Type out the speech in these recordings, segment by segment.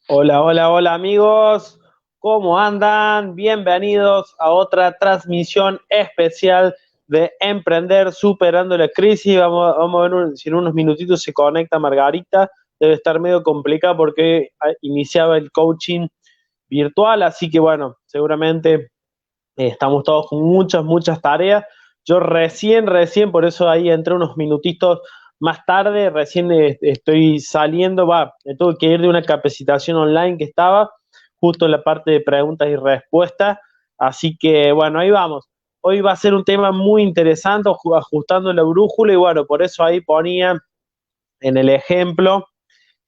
Hola, hola, hola amigos, ¿cómo andan? Bienvenidos a otra transmisión especial de Emprender Superando la Crisis. Vamos a ver si en unos minutitos se conecta Margarita. Debe estar medio complicado porque iniciaba el coaching virtual, así que bueno, seguramente estamos todos con muchas tareas. Yo recién, por eso ahí entré unos minutitos más tarde, recién estoy saliendo, me tuve que ir de una capacitación online que estaba, justo en la parte de preguntas y respuestas, así que bueno, ahí vamos. Hoy va a ser un tema muy interesante, ajustando la brújula, y bueno, por eso ahí ponía en el ejemplo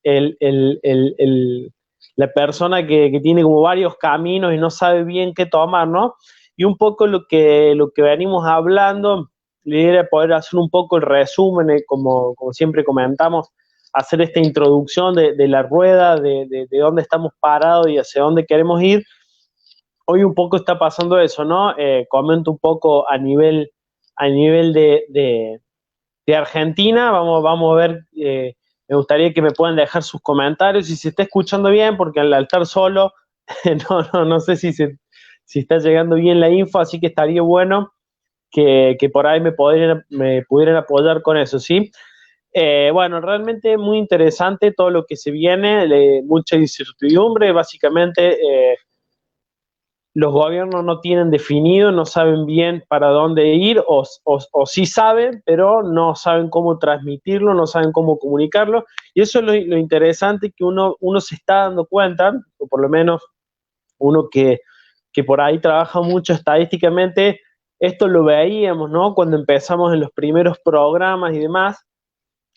el, el, el, el- la persona que tiene como varios caminos y no sabe bien qué tomar, ¿no? Y un poco lo que venimos hablando, la idea era poder hacer un poco el resumen, como siempre comentamos, hacer esta introducción de la rueda, de dónde estamos parados y hacia dónde queremos ir. Hoy un poco está pasando eso, ¿no? Comento un poco a nivel de Argentina. Vamos a ver, me gustaría que me puedan dejar sus comentarios si se está escuchando bien, porque al estar solo, no sé si está llegando bien la info, así que estaría bueno que por ahí me pudieran apoyar con eso, ¿sí? Bueno, realmente muy interesante todo lo que se viene, mucha incertidumbre, básicamente. Los gobiernos no tienen definido, no saben bien para dónde ir, o sí saben, pero no saben cómo transmitirlo, no saben cómo comunicarlo. Y eso es lo interesante, que uno se está dando cuenta, o por lo menos uno que por ahí trabaja mucho estadísticamente. Esto lo veíamos, ¿no? Cuando empezamos en los primeros programas y demás,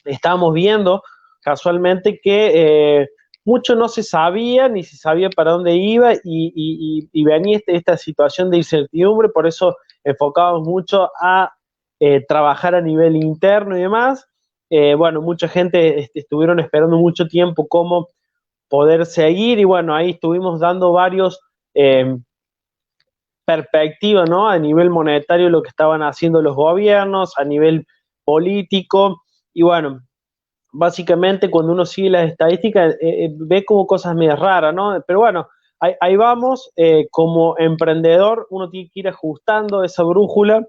estábamos viendo casualmente que mucho no se sabía, ni se sabía para dónde iba, y venía esta situación de incertidumbre. Por eso enfocábamos mucho a trabajar a nivel interno y demás. Bueno, mucha gente estuvieron esperando mucho tiempo cómo poder seguir, y bueno, ahí estuvimos dando varios eh, perspectivas, ¿no? A nivel monetario, lo que estaban haciendo los gobiernos, a nivel político, y bueno, básicamente cuando uno sigue las estadísticas, ve como cosas medio raras, ¿no? Pero bueno, ahí vamos. Como emprendedor uno tiene que ir ajustando esa brújula.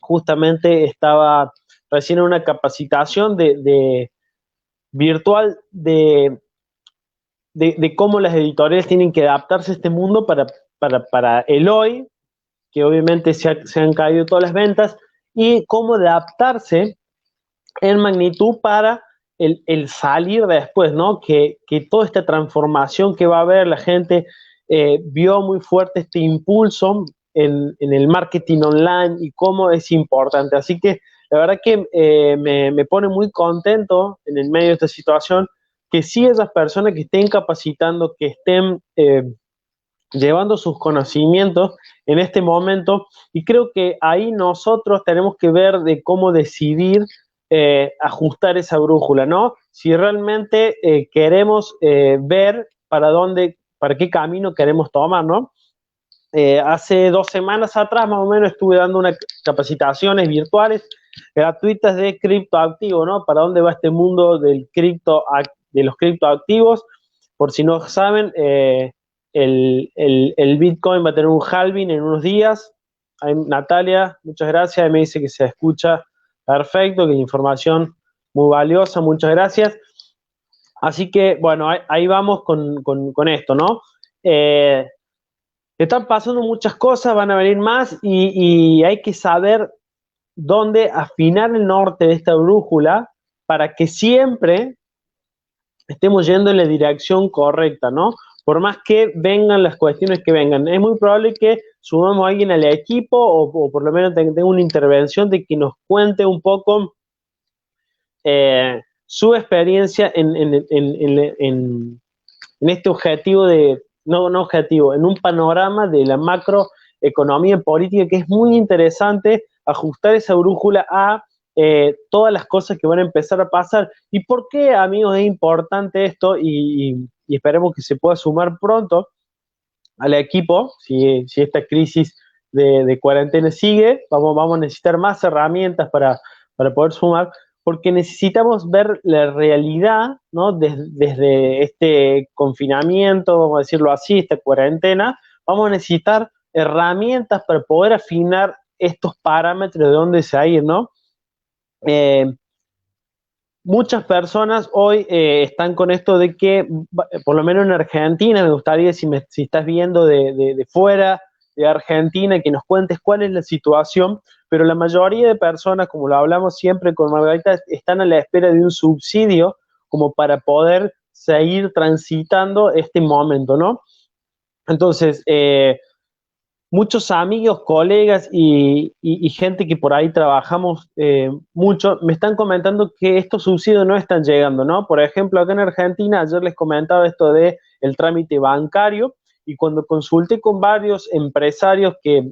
Justamente estaba recién en una capacitación de virtual de cómo las editoriales tienen que adaptarse a este mundo para el hoy, que obviamente se han caído todas las ventas, y cómo adaptarse en magnitud para el salir después, ¿no? Que toda esta transformación que va a haber, la gente vio muy fuerte este impulso en el marketing online y cómo es importante. Así que la verdad que me pone muy contento en el medio de esta situación, que sí, esas personas que estén capacitando, que estén llevando sus conocimientos en este momento. Y creo que ahí nosotros tenemos que ver de cómo decidir ajustar esa brújula, ¿no? Si realmente queremos ver para qué camino queremos tomar, ¿no? Hace 2 semanas atrás, más o menos, estuve dando unas capacitaciones virtuales gratuitas de criptoactivos, ¿no? Para dónde va este mundo de los criptoactivos. Por si no saben, el Bitcoin va a tener un halving en unos días. Ahí, Natalia, muchas gracias. Ahí me dice que se escucha perfecto, que es información muy valiosa. Muchas gracias. Así que, bueno, ahí vamos con esto, ¿no? Eh, Están pasando muchas cosas, van a venir más, y hay que saber dónde afinar el norte de esta brújula para que siempre estemos yendo en la dirección correcta, ¿no? Por más que vengan las cuestiones que vengan, es muy probable que sumamos a alguien al equipo, o por lo menos tenga una intervención de que nos cuente un poco su experiencia en este objetivo no objetivo, en un panorama de la macroeconomía política, que es muy interesante ajustar esa brújula a todas las cosas que van a empezar a pasar. ¿Y por qué, amigos, es importante esto? Y esperemos que se pueda sumar pronto al equipo. Si esta crisis de cuarentena sigue, vamos a necesitar más herramientas para poder sumar. porque necesitamos ver la realidad, ¿no? Desde este confinamiento, vamos a decirlo así, esta cuarentena, vamos a necesitar herramientas para poder afinar estos parámetros de dónde se va a ir, ¿no? Eh, Muchas personas hoy están con esto de que, por lo menos en Argentina, me gustaría, si estás viendo de fuera de Argentina, que nos cuentes cuál es la situación, pero la mayoría de personas, como lo hablamos siempre con Margarita, están a la espera de un subsidio como para poder seguir transitando este momento, ¿no? Entonces, muchos amigos, colegas y gente que por ahí trabajamos mucho, me están comentando que estos subsidios no están llegando, ¿no? Por ejemplo, acá en Argentina, ayer les comentaba esto de el trámite bancario, y cuando consulté con varios empresarios que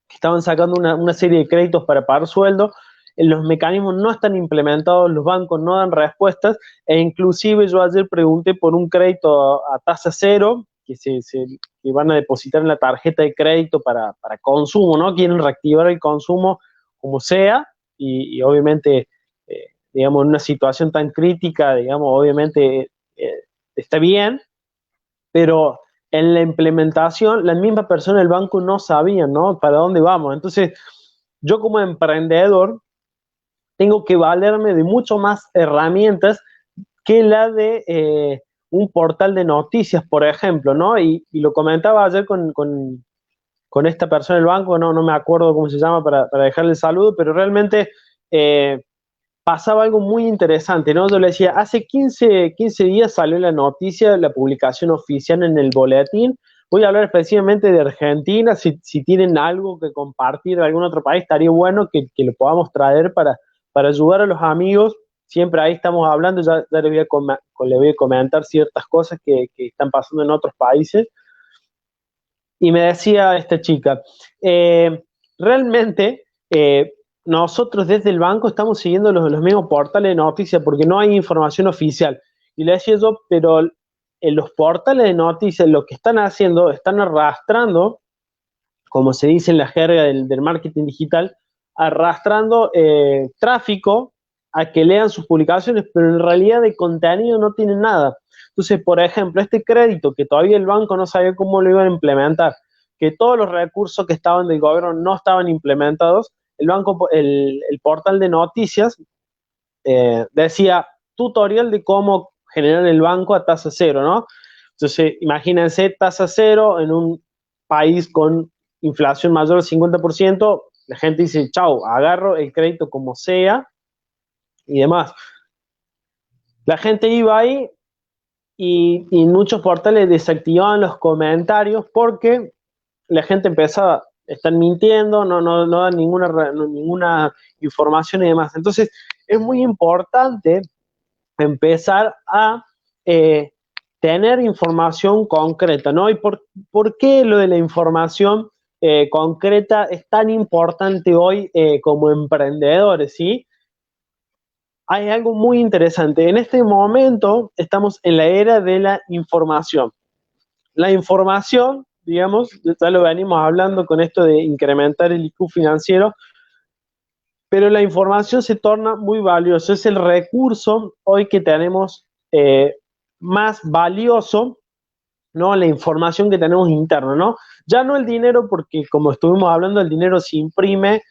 estaban sacando una serie de créditos para pagar sueldo, los mecanismos no están implementados, los bancos no dan respuestas, e inclusive yo ayer pregunté por un crédito a tasa cero, que van a depositar en la tarjeta de crédito para consumo, ¿no? Quieren reactivar el consumo como sea, y obviamente, digamos, en una situación tan crítica, digamos, obviamente está bien, pero en la implementación, la misma persona del banco no sabía, ¿no? Para dónde vamos. Entonces, yo como emprendedor tengo que valerme de mucho más herramientas que la de un portal de noticias, por ejemplo, ¿no? Y lo comentaba ayer con esta persona del banco, no me acuerdo cómo se llama para dejarle el saludo, pero realmente eh, pasaba algo muy interesante, ¿no? Yo le decía, hace 15 días salió la noticia, la publicación oficial en el boletín. Voy a hablar específicamente de Argentina. Si tienen algo que compartir de algún otro país, estaría bueno que lo podamos traer para ayudar a los amigos. Siempre ahí estamos hablando, ya le voy a comentar ciertas cosas que están pasando en otros países. Y me decía esta chica, realmente nosotros desde el banco estamos siguiendo los mismos portales de noticias porque no hay información oficial. Y le decía yo, pero en los portales de noticias lo que están haciendo, están arrastrando, como se dice en la jerga del marketing digital, arrastrando tráfico a que lean sus publicaciones, pero en realidad de contenido no tienen nada. Entonces, por ejemplo, este crédito que todavía el banco no sabía cómo lo iban a implementar, que todos los recursos que estaban del gobierno no estaban implementados, el portal de noticias decía tutorial de cómo generar el banco a tasa cero, ¿no? Entonces, imagínense tasa cero en un país con inflación mayor al 50%, la gente dice, chau, agarro el crédito como sea y demás. La gente iba ahí y muchos portales desactivaban los comentarios porque la gente empezaba, están mintiendo, no dan ninguna información y demás. Entonces, es muy importante empezar a eh, tener información concreta, ¿no? ¿Por qué lo de la información concreta es tan importante hoy como emprendedores, ¿sí? Hay algo muy interesante. En este momento estamos en la era de la información. La información, digamos, ya lo venimos hablando con esto de incrementar el IQ financiero, pero la información se torna muy valiosa. Es el recurso hoy que tenemos más valioso, ¿no? La información que tenemos interna, ¿no? Ya no el dinero, porque como estuvimos hablando, el dinero se imprime,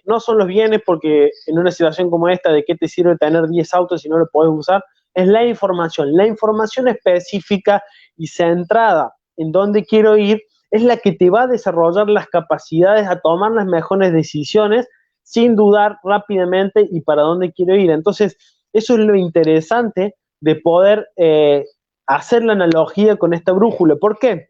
no son los bienes, porque en una situación como esta, ¿de qué te sirve tener 10 autos si no lo podés usar? Es la información específica y centrada en dónde quiero ir, es la que te va a desarrollar las capacidades a tomar las mejores decisiones sin dudar rápidamente y para dónde quiero ir. Entonces, eso es lo interesante de poder hacer la analogía con esta brújula. ¿Por qué?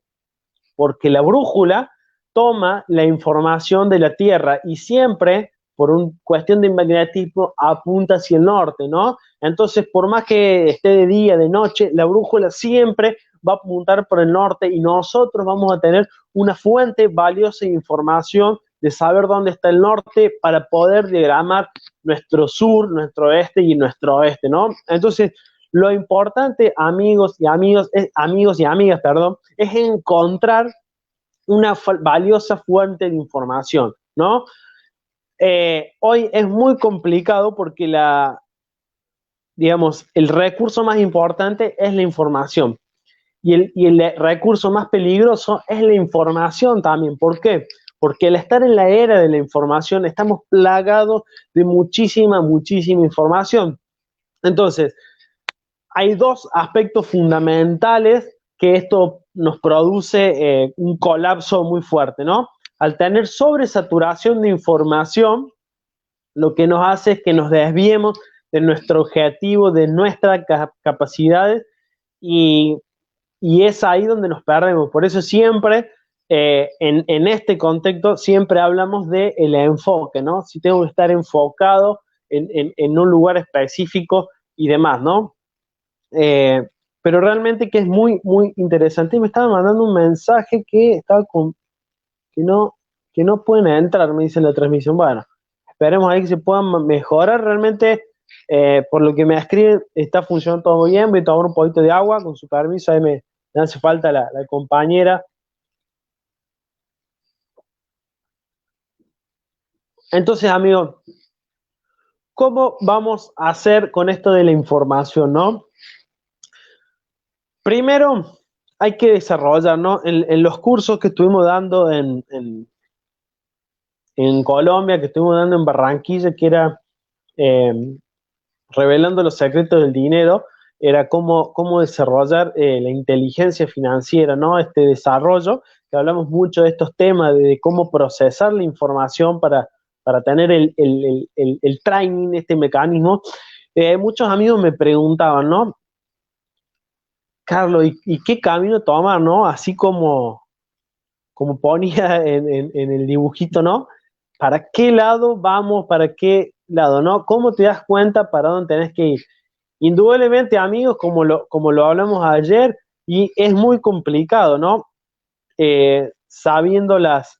Porque la brújula toma la información de la Tierra y siempre, por una cuestión de magnetismo, apunta hacia el norte, ¿no? Entonces, por más que esté de día, de noche, la brújula siempre va a apuntar por el norte y nosotros vamos a tener una fuente valiosa de información de saber dónde está el norte para poder diagramar nuestro sur, nuestro este y nuestro oeste, ¿no? Entonces, lo importante, amigos y amigas, perdón, es encontrar una valiosa fuente de información, ¿no? Hoy es muy complicado porque digamos, el recurso más importante es la información. Y el recurso más peligroso es la información también. ¿Por qué? Porque al estar en la era de la información estamos plagados de muchísima, muchísima información. Entonces, hay dos aspectos fundamentales que esto nos produce un colapso muy fuerte, ¿no? Al tener sobresaturación de información, lo que nos hace es que nos desviemos de nuestro objetivo, de nuestras capacidades y y es ahí donde nos perdemos. Por eso siempre, en este contexto, siempre hablamos del enfoque, ¿no? Si tengo que estar enfocado en un lugar específico y demás, ¿no? Eh, pero realmente que es muy, muy interesante. Y me estaba mandando un mensaje que no, que no pueden entrar, me dice la transmisión. Bueno, esperemos ahí que se puedan mejorar. Realmente, por lo que me escriben, está funcionando todo bien. Voy a tomar un poquito de agua, con su permiso, ahí me hace falta la compañera. Entonces, amigos, ¿cómo vamos a hacer con esto de la información, no? Primero, hay que desarrollar, ¿no? En los cursos que estuvimos dando en Colombia, que estuvimos dando en Barranquilla, que era eh, revelando los secretos del dinero, era cómo desarrollar la inteligencia financiera, ¿no? Este desarrollo, que hablamos mucho de estos temas, de cómo procesar la información para tener el training, este mecanismo. Muchos amigos me preguntaban, ¿no? Carlos, ¿y qué camino tomar, no? Así como ponía en el dibujito, ¿no? ¿Para qué lado vamos? ¿Para qué lado, no? ¿Cómo te das cuenta para dónde tenés que ir? Indudablemente, amigos, como lo hablamos ayer, y es muy complicado, ¿no? Sabiendo las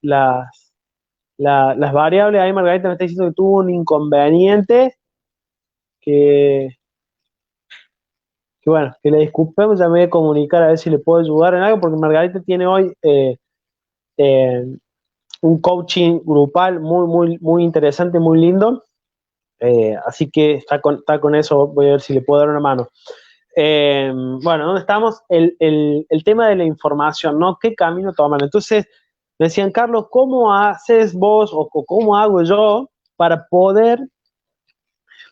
variables, ahí Margarita me está diciendo que tuvo un inconveniente, que, que bueno, que le disculpemos, ya me voy a comunicar a ver si le puedo ayudar en algo, porque Margarita tiene hoy eh, un coaching grupal muy, muy, muy interesante, muy lindo. Así que está con eso, voy a ver si le puedo dar una mano. Bueno, ¿dónde estamos? El tema de la información, ¿no? ¿Qué camino toman? Entonces, me decían, Carlos, ¿cómo haces vos o cómo hago yo para poder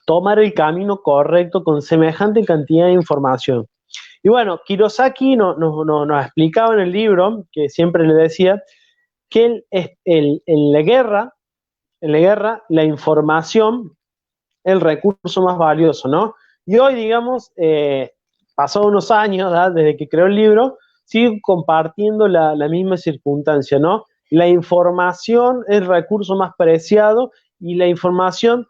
tomar el camino correcto con semejante cantidad de información? Y bueno, Kiyosaki nos explicaba en el libro, que siempre le decía, que en la guerra, la información es el recurso más valioso, ¿no? Y hoy, digamos, pasó unos años, ¿verdad? Desde que creó el libro, sigue compartiendo la misma circunstancia, ¿no? La información es el recurso más preciado y la información,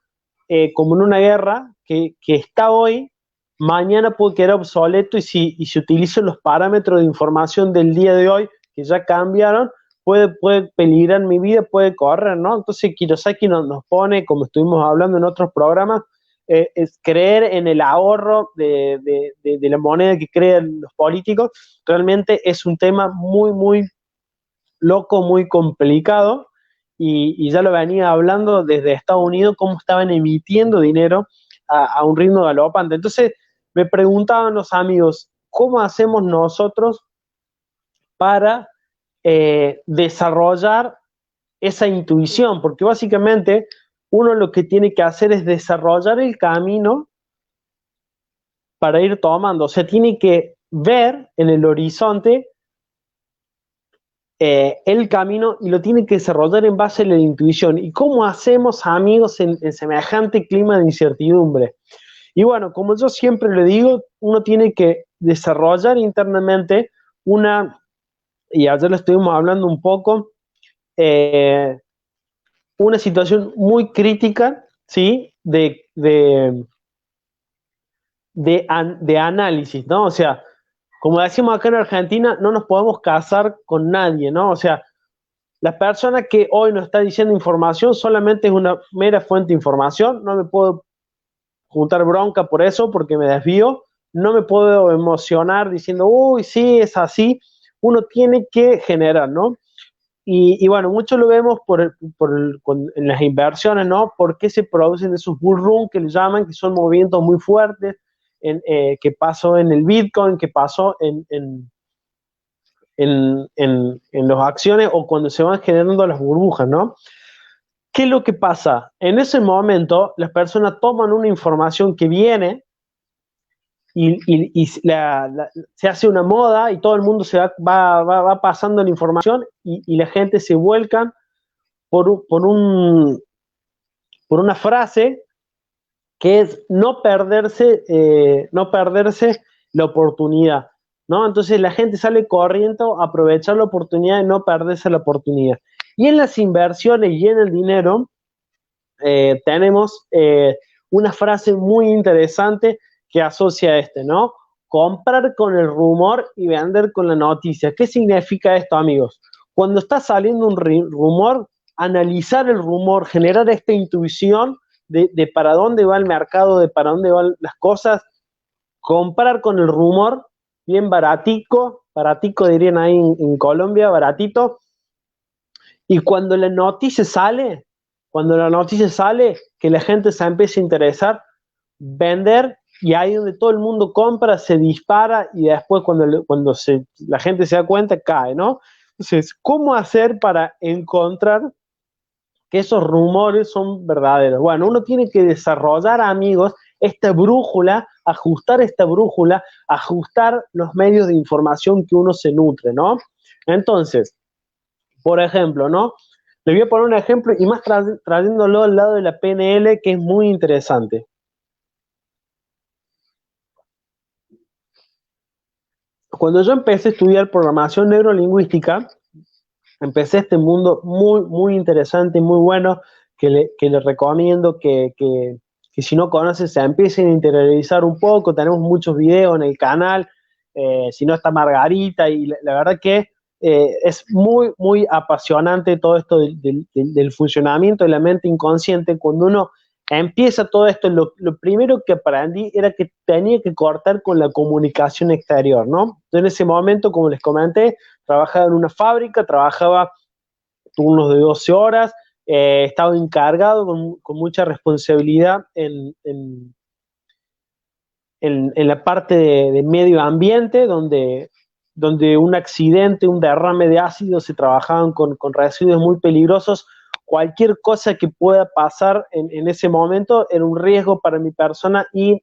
como en una guerra, que está hoy, mañana puede quedar obsoleto y si utilizo los parámetros de información del día de hoy, que ya cambiaron, puede peligrar mi vida, puede correr, ¿no? Entonces Kiyosaki nos pone, como estuvimos hablando en otros programas, es creer en el ahorro de la moneda que crean los políticos. Realmente es un tema muy, muy loco, muy complicado, y ya lo venía hablando desde Estados Unidos, cómo estaban emitiendo dinero a un ritmo galopante. Entonces me preguntaban los amigos, ¿cómo hacemos nosotros para desarrollar esa intuición? Porque básicamente uno lo que tiene que hacer es desarrollar el camino para ir tomando, o sea, tiene que ver en el horizonte el camino y lo tiene que desarrollar en base a la intuición. ¿Y cómo hacemos, amigos, en semejante clima de incertidumbre? Y bueno, como yo siempre le digo, uno tiene que desarrollar internamente y ayer lo estuvimos hablando un poco, eh, una situación muy crítica, ¿sí? De análisis, ¿no? O sea, como decimos acá en Argentina, no nos podemos casar con nadie, ¿no? O sea, la persona que hoy nos está diciendo información solamente es una mera fuente de información, no me puedo juntar bronca por eso, porque me desvío, no me puedo emocionar diciendo, uy, sí, es así. Uno tiene que generar, ¿no? Y bueno, mucho lo vemos en las inversiones, ¿no? ¿Por qué se producen esos bull run que le llaman, que son movimientos muy fuertes, que pasó en el Bitcoin, que pasó en las acciones o cuando se van generando las burbujas, ¿no? ¿Qué es lo que pasa? En ese momento, las personas toman una información que viene y se hace una moda y todo el mundo va pasando la información y la gente se vuelca por una frase que es no perderse la oportunidad, ¿no? Entonces la gente sale corriendo a aprovechar la oportunidad y no perderse la oportunidad. Y en las inversiones y en el dinero tenemos una frase muy interesante que asocia a ¿no? Comprar con el rumor y vender con la noticia. ¿Qué significa esto, amigos? Cuando está saliendo un rumor, analizar el rumor, generar esta intuición de para dónde va el mercado, de para dónde van las cosas, comprar con el rumor, bien baratico dirían ahí en Colombia, baratito, y cuando la noticia sale, que la gente se empiece a interesar, vender, y ahí donde todo el mundo compra, se dispara, y después cuando la gente se da cuenta, cae, ¿no? Entonces, ¿cómo hacer para encontrar que esos rumores son verdaderos? Bueno, uno tiene que desarrollar, amigos, esta brújula, ajustar los medios de información que uno se nutre, ¿no? Entonces, por ejemplo, ¿no? Le voy a poner un ejemplo y más trayéndolo al lado de la PNL, que es muy interesante. Cuando yo empecé a estudiar programación neurolingüística, empecé este mundo muy, muy interesante y muy bueno, que le recomiendo que si no conoces se empiecen a interiorizar un poco. Tenemos muchos videos en el canal, si no está Margarita, y la verdad que es muy, muy apasionante todo esto del funcionamiento de la mente inconsciente. Cuando uno empieza todo esto, lo primero que aprendí era que tenía que cortar con la comunicación exterior, ¿no? Entonces, en ese momento, como les comenté, trabajaba en una fábrica, trabajaba turnos de 12 horas, estaba encargado con mucha responsabilidad en la parte de medio ambiente, donde un accidente, un derrame de ácido, se trabajaban con residuos muy peligrosos. Cualquier cosa que pueda pasar en ese momento era un riesgo para mi persona y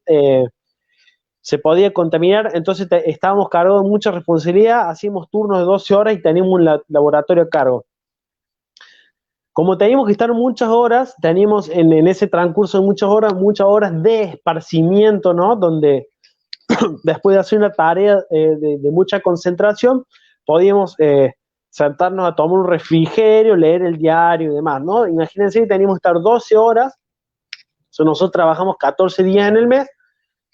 se podía contaminar. Entonces estábamos cargados de mucha responsabilidad, hacíamos turnos de 12 horas y teníamos un laboratorio a cargo. Como teníamos que estar muchas horas, teníamos en ese transcurso de muchas horas de esparcimiento, ¿no? Donde después de hacer una tarea de mucha concentración, podíamos sentarnos a tomar un refrigerio, leer el diario y demás, ¿no? Imagínense que teníamos que estar 12 horas, nosotros trabajamos 14 días en el mes,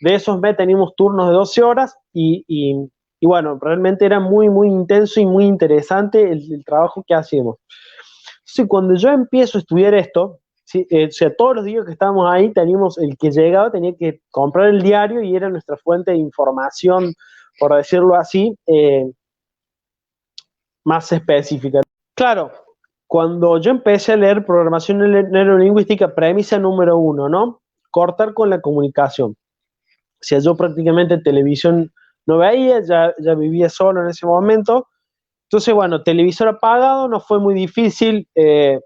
de esos meses teníamos turnos de 12 horas y bueno, realmente era muy, muy intenso y muy interesante el trabajo que hacíamos. Entonces, cuando yo empiezo a estudiar esto, ¿sí? O sea, todos los días que estábamos ahí, teníamos, el que llegaba tenía que comprar el diario y era nuestra fuente de información, por decirlo así, más específica. Claro, cuando yo empecé a leer programación neurolingüística, premisa número 1, ¿no? Cortar con la comunicación. O sea, yo prácticamente televisión no veía, ya vivía solo en ese momento. Entonces, bueno, televisor apagado, no fue muy difícil. De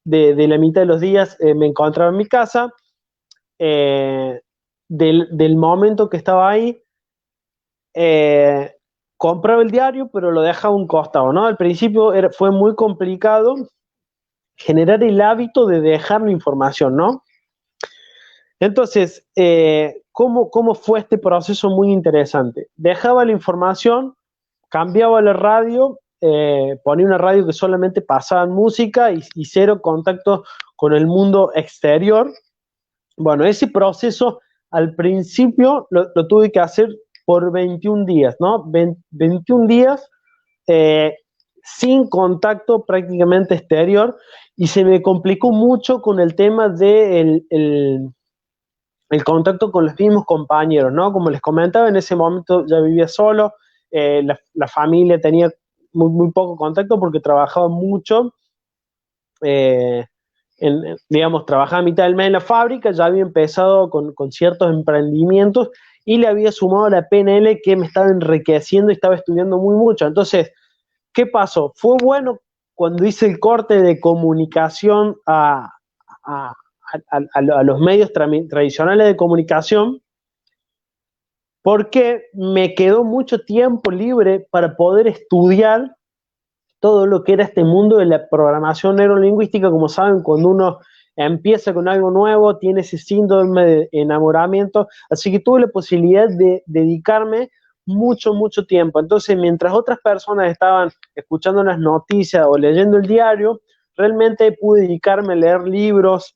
la mitad de los días me encontraba en mi casa. Del momento que estaba ahí, eh, compraba el diario, pero lo dejaba a un costado, ¿no? Al principio fue muy complicado generar el hábito de dejar la información, ¿no? Entonces, ¿cómo fue este proceso muy interesante? Dejaba la información, cambiaba la radio, ponía una radio que solamente pasaba música y cero contacto con el mundo exterior. Bueno, ese proceso al principio lo tuve que hacer por 21 días, ¿no? 21 días eh, sin contacto prácticamente exterior, y se me complicó mucho con el tema del el contacto con los mismos compañeros, ¿no? Como les comentaba, en ese momento ya vivía solo, la familia tenía muy poco contacto porque trabajaba mucho, digamos, trabajaba a mitad del mes en la fábrica, ya había empezado con ciertos emprendimientos y le había sumado la PNL que me estaba enriqueciendo y estaba estudiando mucho. Entonces, ¿qué pasó? Fue bueno cuando hice el corte de comunicación a los medios tradicionales de comunicación, porque me quedó mucho tiempo libre para poder estudiar todo lo que era este mundo de la programación neurolingüística. Como saben, cuando uno empieza con algo nuevo, tiene ese síndrome de enamoramiento, así que tuve la posibilidad de dedicarme mucho tiempo. Entonces, mientras otras personas estaban escuchando las noticias o leyendo el diario, realmente pude dedicarme a leer libros,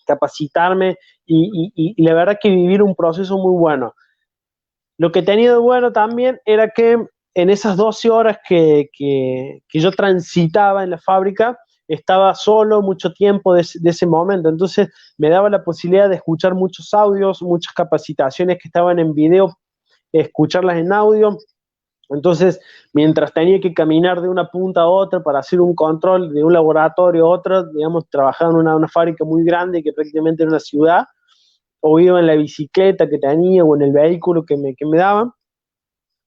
capacitarme y la verdad que vivir un proceso muy bueno. Lo que tenía de bueno también era que en esas 12 horas que yo transitaba en la fábrica, estaba solo mucho tiempo de ese momento, entonces me daba la posibilidad de escuchar muchos audios, muchas capacitaciones que estaban en video, escucharlas en audio. Entonces, mientras tenía que caminar de una punta a otra para hacer un control de un laboratorio a otro, digamos, trabajaba en una fábrica muy grande que prácticamente era una ciudad, o iba en la bicicleta que tenía o en el vehículo que me daban,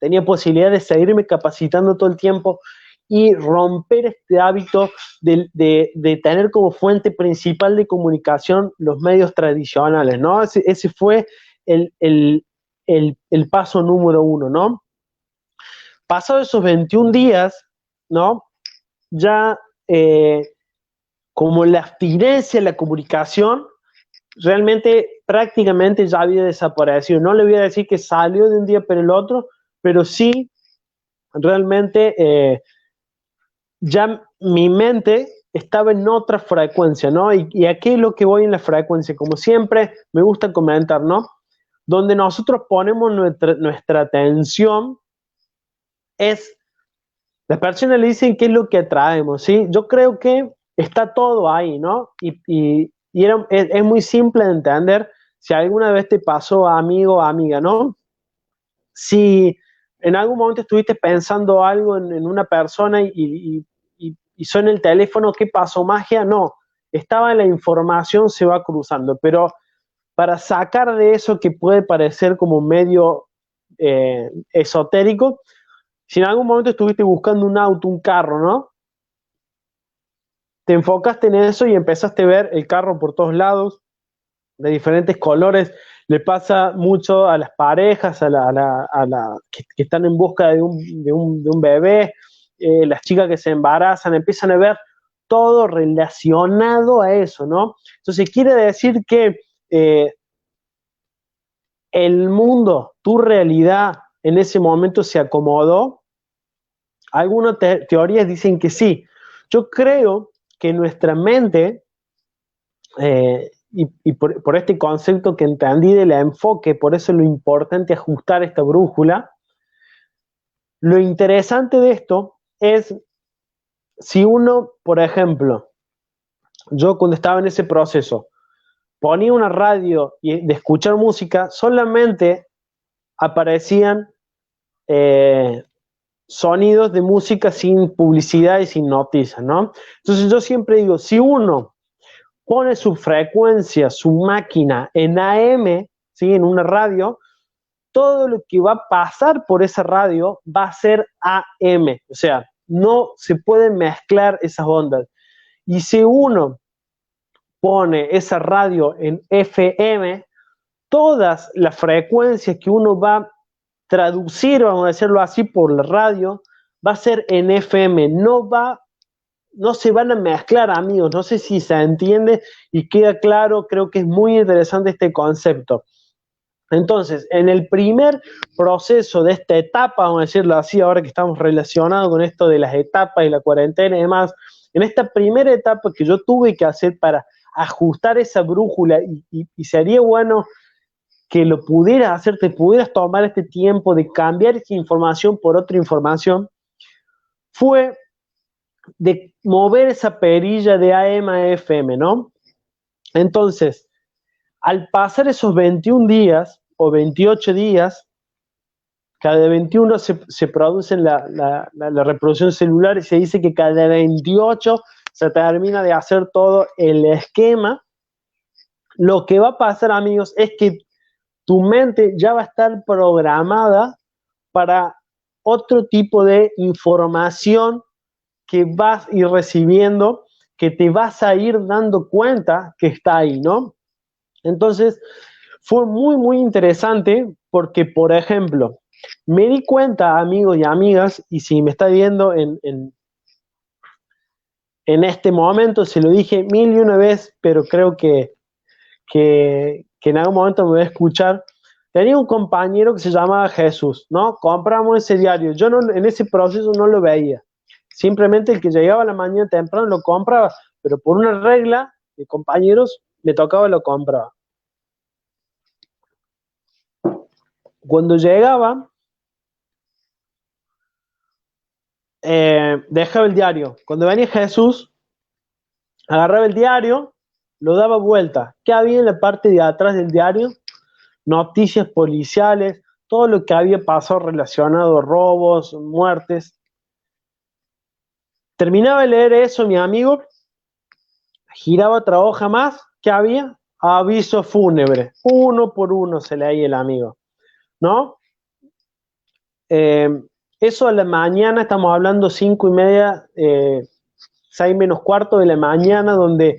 tenía posibilidad de seguirme capacitando todo el tiempo y romper este hábito de tener como fuente principal de comunicación los medios tradicionales, ¿no? Ese fue el paso número 1, ¿no? Pasados esos 21 días, ¿no? Ya como la abstinencia, la comunicación, realmente prácticamente ya había desaparecido. No le voy a decir que salió de un día para el otro, pero sí realmente ya mi mente estaba en otra frecuencia, ¿no? Y aquí es lo que voy en la frecuencia, como siempre me gusta comentar, ¿no? Donde nosotros ponemos nuestra atención es, las personas le dicen qué es lo que atraemos, ¿sí? Yo creo que está todo ahí, ¿no? Es muy simple de entender si alguna vez te pasó, amigo o amiga, ¿no? Si en algún momento estuviste pensando algo en una persona y suena el teléfono, ¿qué pasó? ¿Magia? No, estaba la información, se va cruzando, pero para sacar de eso que puede parecer como medio esotérico, si en algún momento estuviste buscando un auto, un carro, ¿no? Te enfocaste en eso y empezaste a ver el carro por todos lados, de diferentes colores. Le pasa mucho a las parejas, que están en busca de un bebé, las chicas que se embarazan, empiezan a ver todo relacionado a eso, ¿no? Entonces quiere decir que el mundo, tu realidad en ese momento se acomodó. Algunas teorías dicen que sí. Yo creo que nuestra mente, y por este concepto que entendí del enfoque, por eso es lo importante ajustar esta brújula. Lo interesante de esto es si uno, por ejemplo, yo cuando estaba en ese proceso, ponía una radio y de escuchar música, solamente aparecían sonidos de música sin publicidad y sin noticias, ¿no? Entonces yo siempre digo, si uno pone su frecuencia, su máquina en AM, ¿sí? En una radio, todo lo que va a pasar por esa radio va a ser AM, o sea, no se pueden mezclar esas ondas. Y si uno pone esa radio en FM, todas las frecuencias que uno va a traducir, vamos a decirlo así, por la radio, va a ser en FM, no se van a mezclar, amigos. No sé si se entiende y queda claro, creo que es muy interesante este concepto. Entonces, en el primer proceso de esta etapa, vamos a decirlo así, ahora que estamos relacionados con esto de las etapas y la cuarentena y demás, en esta primera etapa que yo tuve que hacer para ajustar esa brújula, y sería bueno que lo pudieras hacer, te pudieras tomar este tiempo de cambiar esa información por otra información, fue de mover esa perilla de AM a FM, ¿no? Entonces, al pasar esos 21 días o 28 días, cada 21 se produce la reproducción celular y se dice que cada 28 se termina de hacer todo el esquema. Lo que va a pasar, amigos, es que tu mente ya va a estar programada para otro tipo de información que vas a ir recibiendo, que te vas a ir dando cuenta que está ahí, ¿no? Entonces, fue muy, muy interesante porque, por ejemplo, me di cuenta, amigos y amigas, y si me está viendo en este momento, se lo dije mil y una vez, pero creo que en algún momento me voy a escuchar. Tenía un compañero que se llamaba Jesús, ¿no? Compramos ese diario. Yo no, en ese proceso no lo veía. Simplemente el que llegaba a la mañana temprano lo compraba, pero por una regla de compañeros me tocaba lo compraba. Cuando llegaba, dejaba el diario. Cuando venía Jesús, agarraba el diario, lo daba vuelta. ¿Qué había en la parte de atrás del diario? Noticias policiales, todo lo que había pasado relacionado a robos, muertes. Terminaba de leer eso, mi amigo, giraba otra hoja más. ¿Qué había? Aviso fúnebre. Uno por uno se leía el amigo, ¿no? Eso a la mañana, estamos hablando 5:30, 6 menos cuarto de la mañana, donde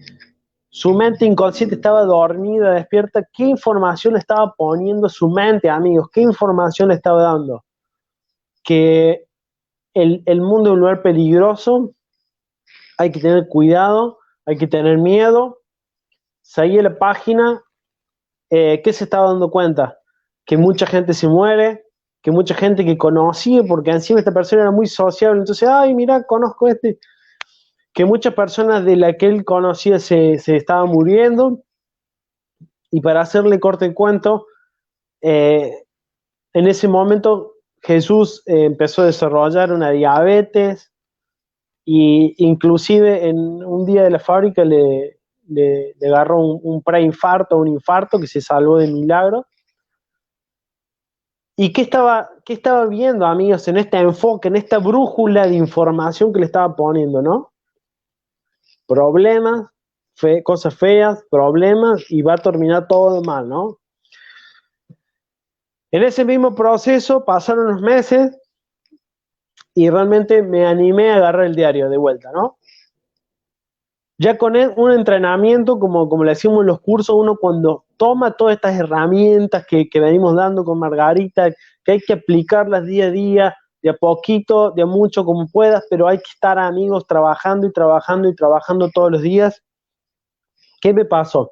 su mente inconsciente estaba dormida, despierta. ¿Qué información le estaba poniendo su mente, amigos? ¿Qué información le estaba dando? Que el mundo es un lugar peligroso, hay que tener cuidado, hay que tener miedo. Seguí la página, ¿qué se estaba dando cuenta? Que mucha gente se muere, que mucha gente que conocía, porque encima esta persona era muy sociable, entonces, ay, mira, conozco este, que muchas personas de las que él conocía se estaban muriendo. Y para hacerle corto el cuento, en ese momento Jesús empezó a desarrollar una diabetes, y inclusive en un día de la fábrica le agarró un preinfarto, un infarto, que se salvó de milagro. ¿Y qué estaba viendo, amigos, en este enfoque, en esta brújula de información que le estaba poniendo, ¿no? Problemas, cosas feas, problemas, y va a terminar todo mal, ¿no? En ese mismo proceso pasaron unos meses y realmente me animé a agarrar el diario de vuelta, ¿no? Ya con un entrenamiento, como le decimos en los cursos, uno cuando toma todas estas herramientas que venimos dando con Margarita, que hay que aplicarlas día a día, de a poquito, de a mucho como puedas, pero hay que estar, amigos, trabajando y trabajando y trabajando todos los días. ¿Qué me pasó?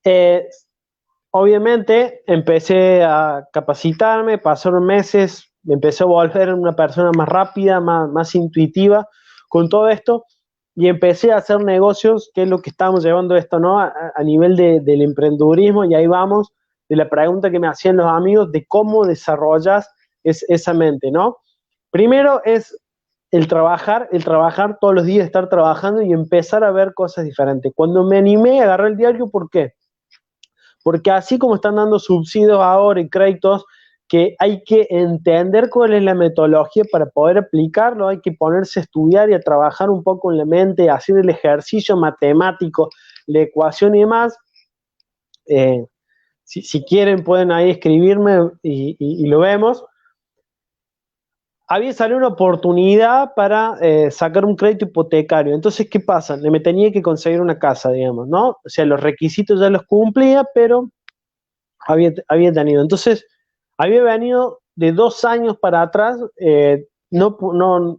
Eh, Obviamente empecé a capacitarme, pasaron meses, me empecé a volver una persona más rápida, más intuitiva con todo esto, y empecé a hacer negocios, que es lo que estamos llevando esto, ¿no? A nivel del emprendedurismo, y ahí vamos, de la pregunta que me hacían los amigos de cómo desarrollas esa mente, ¿no? Primero es el trabajar todos los días, estar trabajando y empezar a ver cosas diferentes. Cuando me animé a agarrar el diario, ¿por qué? Porque así como están dando subsidios ahora y créditos, que hay que entender cuál es la metodología para poder aplicarlo, hay que ponerse a estudiar y a trabajar un poco en la mente, hacer el ejercicio matemático, la ecuación y demás. Si quieren pueden ahí escribirme y lo vemos. Había salido una oportunidad para sacar un crédito hipotecario. Entonces, ¿qué pasa? Me tenía que conseguir una casa, digamos, ¿no? O sea, los requisitos ya los cumplía, pero había tenido. Entonces, había venido de 2 años para atrás, no,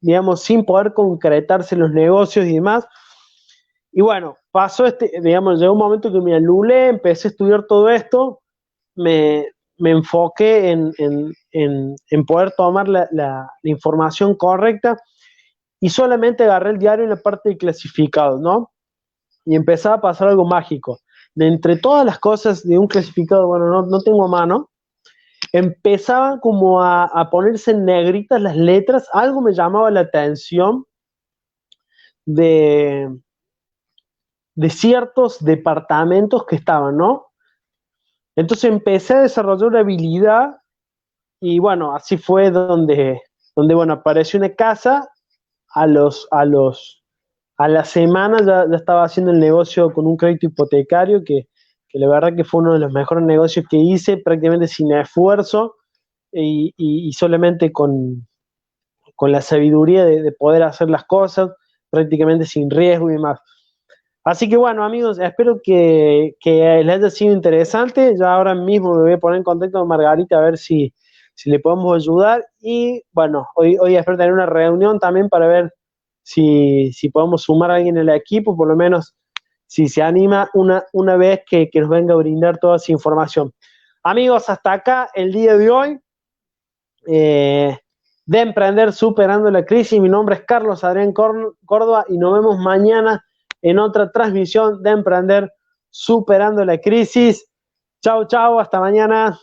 digamos, sin poder concretarse los negocios y demás. Y bueno, pasó digamos, llegó un momento que me anulé, empecé a estudiar todo esto, me, me enfoqué en poder tomar la información correcta, y solamente agarré el diario en la parte de clasificados, ¿no? Y empezaba a pasar algo mágico. De entre todas las cosas de un clasificado, bueno, no tengo a mano, empezaban como a ponerse en negritas las letras. Algo me llamaba la atención de, de ciertos departamentos que estaban, ¿no? Entonces empecé a desarrollar una habilidad y bueno, así fue donde bueno, apareció una casa, a la semana ya estaba haciendo el negocio con un crédito hipotecario que la verdad que fue uno de los mejores negocios que hice, prácticamente sin esfuerzo y solamente con la sabiduría de poder hacer las cosas, prácticamente sin riesgo y demás. Así que bueno, amigos, espero que les haya sido interesante. Ya ahora mismo me voy a poner en contacto con Margarita a ver si le podemos ayudar. Y bueno, hoy espero tener una reunión también para ver si podemos sumar a alguien en el equipo, por lo menos si se anima una vez que nos venga a brindar toda esa información. Amigos, hasta acá el día de hoy. eh, de Emprender Superando la Crisis. Mi nombre es Carlos Adrián Córdoba y nos vemos mañana en otra transmisión de Emprender Superando la Crisis. Chau, chau, hasta mañana.